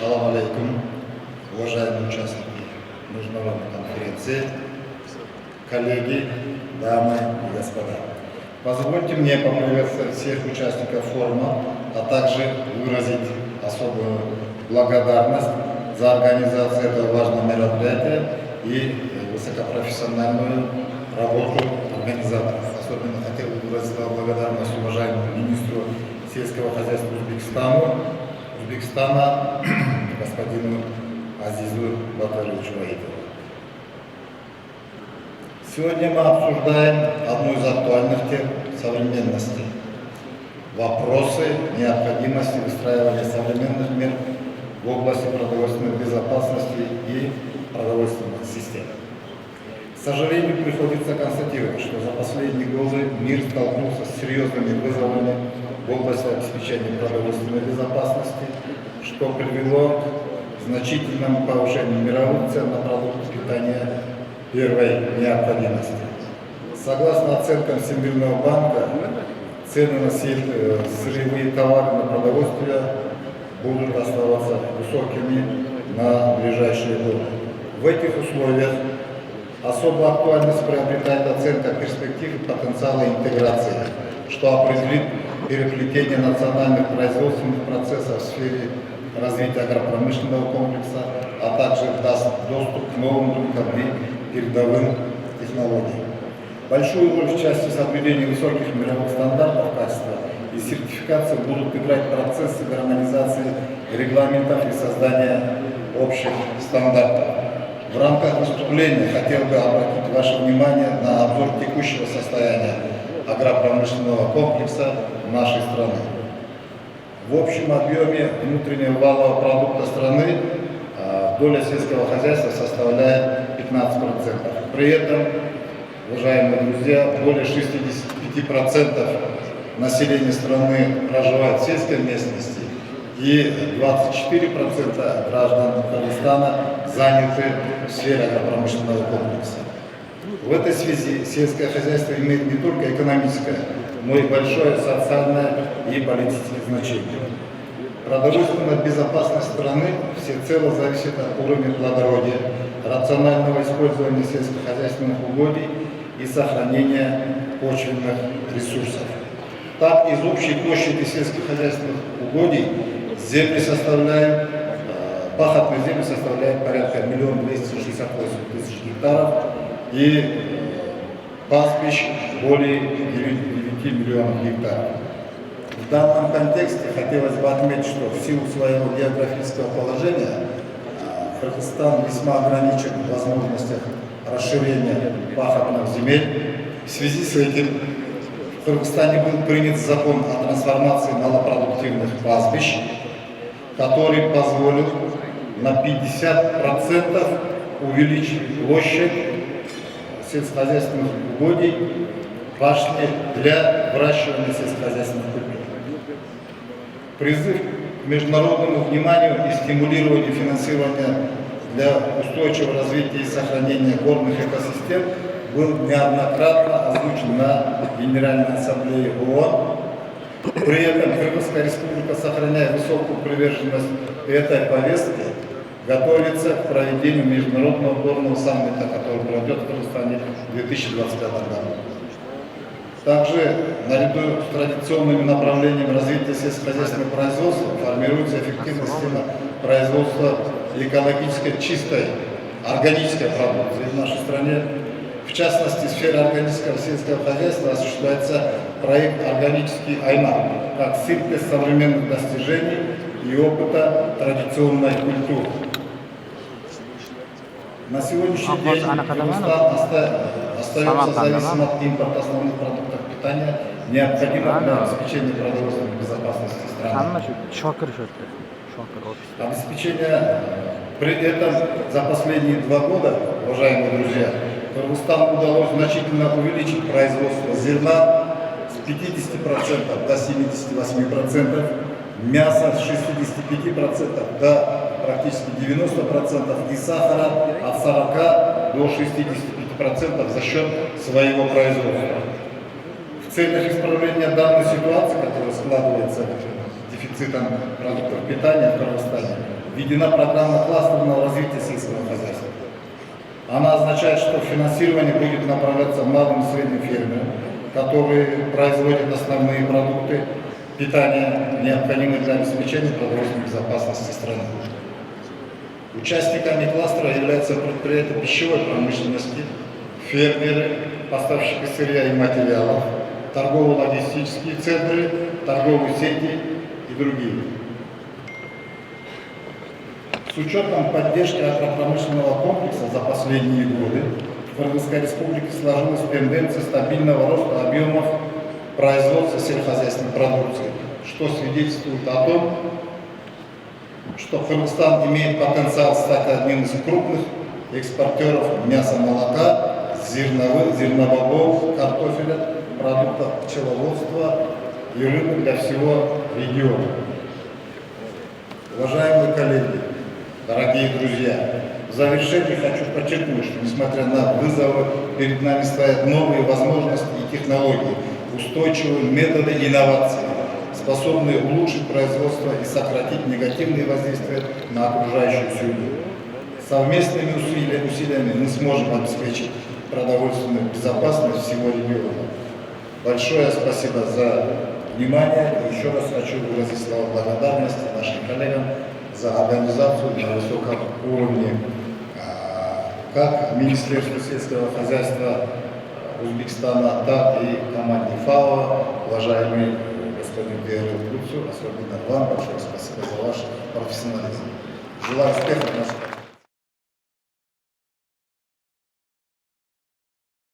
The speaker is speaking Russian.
Салам алейкум, уважаемые участники международной конференции, коллеги, дамы и господа. Позвольте мне поприветствовать всех участников форума, а также выразить особую благодарность за организацию этого важного мероприятия и высокопрофессиональную работу организаторов. Особенно хотел бы выразить благодарность уважаемому министру сельского хозяйства Узбекистана господину Азизу Батаровичу Ваидову. Сегодня мы обсуждаем одну из актуальных тем современности – вопросы необходимости выстраивания современных мер в области продовольственной безопасности и продовольственной системы. К сожалению, приходится констатировать, что за последние годы мир столкнулся с серьезными вызовами в области обеспечения продовольственной безопасности, что привело к значительному повышению мировых цен на продукты питания первой необходимости. Согласно оценкам Всемирного банка, цены на сырьевые товары на продовольствие будут оставаться высокими на ближайшие годы. В этих условиях особую актуальность приобретает оценка перспектив и потенциала интеграции, что определит переплетение национальных производственных процессов в сфере развития агропромышленного комплекса, а также даст доступ к новым рынкам и передовым технологиям. Большую роль в части соблюдения высоких мировых стандартов качества и сертификации будут играть процессы гармонизации регламентов и создания общих стандартов. В рамках выступления хотел бы обратить ваше внимание на обзор текущего состояния агропромышленного комплекса нашей страны. В общем объеме внутреннего валового продукта страны доля сельского хозяйства составляет 15%. При этом, уважаемые друзья, более 65% населения страны проживает в сельской местности, и 24% граждан Кыргызстана заняты в сфере агропромышленного комплекса. В этой связи сельское хозяйство имеет не только экономическое, но и большое социальное и политическое значение. Продовольственная безопасность страны всецело зависит от уровня плодородия, рационального использования сельскохозяйственных угодий и сохранения почвенных ресурсов. Так, из общей площади сельскохозяйственных угодий пахотные земли составляют порядка 1 268 000 гектаров и пастбищ более 9 миллионов гектаров. В данном контексте хотелось бы отметить, что в силу своего географического положения Кыргызстан весьма ограничен в возможностях расширения пахотных земель. В связи с этим в Кыргызстане был принят закон о трансформации малопродуктивных пастбищ, который позволил на 50% увеличить площадь сельскохозяйственных угодий пашни для выращивания сельскохозяйственных культур. Призыв к международному вниманию и стимулированию финансирования для устойчивого развития и сохранения горных экосистем был неоднократно озвучен на Генеральной Ассамблее ООН. При этом Кыргызская республика, сохраняя высокую приверженность этой повестке, готовится к проведению международного горного саммита, который пройдет в Кыргызстане в 2025 году. Также, наряду с традиционными направлениями развития сельскохозяйственного производства, формируется эффективная система производства экологически чистой органической продукции в нашей стране. В частности, в сфере органического сельского хозяйства осуществляется проект «Органический Аймак» как синтез современных достижений и опыта традиционной культуры. На сегодняшний день Кыргызстан остается зависимым от импорта основных продуктов питания, необходимых для обеспечения продовольственной безопасности страны. При этом за последние 2 года, уважаемые друзья, Кыргызстану удалось значительно увеличить производство зерна с 50% до 78%, мяса с 65% до практически 90% и сахара от 40 до 65% за счет своего производства. В целях исправления данной ситуации, которая складывается дефицитом продуктов питания в Кыргызстане, в виде введена программа кластерного развития сельского хозяйства. Она означает, что финансирование будет направляться малым и средним фермерам, которые производят основные продукты питания, необходимые для обеспечения продовольственной безопасности страны. Участниками кластера являются предприятия пищевой промышленности, фермеры, поставщики сырья и материалов, торгово-логистические центры, торговые сети и другие. С учетом поддержки агропромышленного комплекса за последние годы в Кыргызской республике сложилась тенденция стабильного роста объемов производства сельскохозяйственной продукции, что свидетельствует о том, что Кыргызстан имеет потенциал стать одним из крупных экспортеров мяса, молока, зерновых, картофеля, продуктов пчеловодства и рыбы для всего региона. Уважаемые коллеги, дорогие друзья, в завершение хочу подчеркнуть, что несмотря на вызовы, перед нами стоят новые возможности и технологии, устойчивые методы инноваций, способные улучшить производство и сократить негативные воздействия на окружающую среду. Совместными усилиями мы сможем обеспечить продовольственную безопасность всего региона. Большое спасибо за внимание. И еще раз хочу выразить слова благодарности нашим коллегам за организацию на высоком уровне, как Министерству сельского хозяйства Узбекистана, так и команде ФАО, уважаемый господин Геральт Куцу, особенно вам большое спасибо за ваш профессионализм. Желаю успехов в нашей